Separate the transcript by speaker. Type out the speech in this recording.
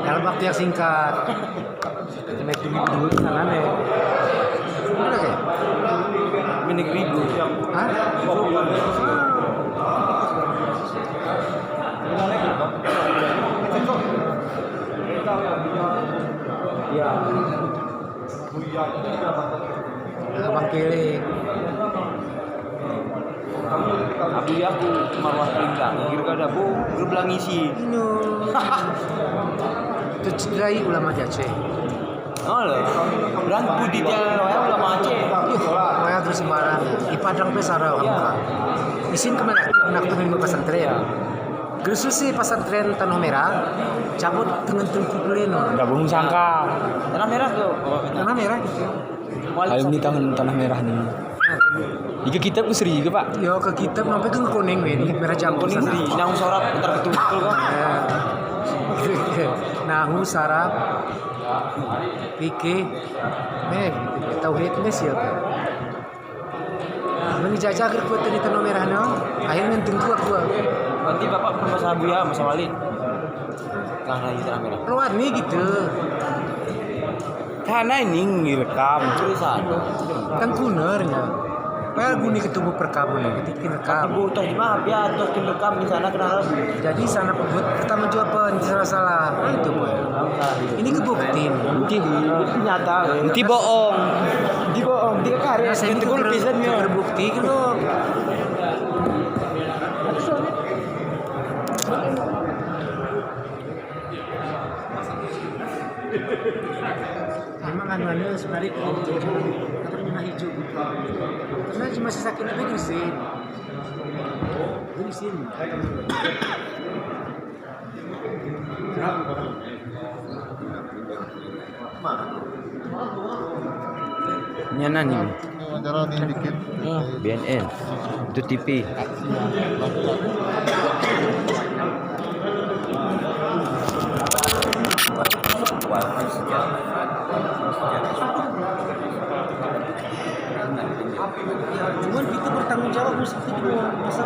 Speaker 1: Dalam waktu yang singkat, cuma itu dulu sana nih. Mana kayak?
Speaker 2: Minik ribu.
Speaker 1: Hah?
Speaker 2: Iya.
Speaker 1: Abang Kele.
Speaker 2: Aku ya aku marwah pinggang. Kira ada bu, gerbelang isi.
Speaker 1: No. Itu cederai ulama Aceh.
Speaker 2: Oh loh. Berang budi dia ulama Aceh.
Speaker 1: Wah, terus sembarang. Di Padang pesara orang. Isin kemana? Nak tuh pesantren. Gerus sih pesantren Tanah Merah. Cabut dengan tengku pleno.
Speaker 3: Gabung sangka.
Speaker 2: Tanah merah tuh.
Speaker 1: Tanah Merah gitu.
Speaker 3: Hal ini tanah merah nih. Iga kitab ku seri juga pak.
Speaker 1: Yo ke kitab sampai ke kuning men, merah jambu
Speaker 2: Kuning
Speaker 1: sana.
Speaker 2: sih, nang sorap putar betul kan.
Speaker 1: Nahu sarap fikih tauhid mes ya. Menjajah ke kota di Tanah Merah no. Akhirnya tengku aku.
Speaker 2: Nanti bapak ke Mas Abu ya, Mas Walid. Karena di Tanah Merah.
Speaker 1: Keluar nih gitu.
Speaker 3: Karena ini ngirekam.
Speaker 2: Tulisan.
Speaker 1: Kan kunernya. Well, guni ketemu perkaman ketika rekam.
Speaker 2: Ibu toh di mana ya, toh tim rekam di sana kenal.
Speaker 1: Jadi sana pebut pertama jawaban salah-salah. Itu boy. Ini kebuktiin.
Speaker 3: Nanti
Speaker 2: Nyata.
Speaker 3: nanti bohong.
Speaker 2: Di bohong, di karya.
Speaker 1: Saya itu terbukti gitu. Memang anuannya sebenarnya apa hijau karena cuma sakit itu gerisin
Speaker 3: Nyana nih.
Speaker 4: dikit.
Speaker 3: BNN. Itu TV.
Speaker 1: cuman kita bertanggung jawab musik itu juga bisa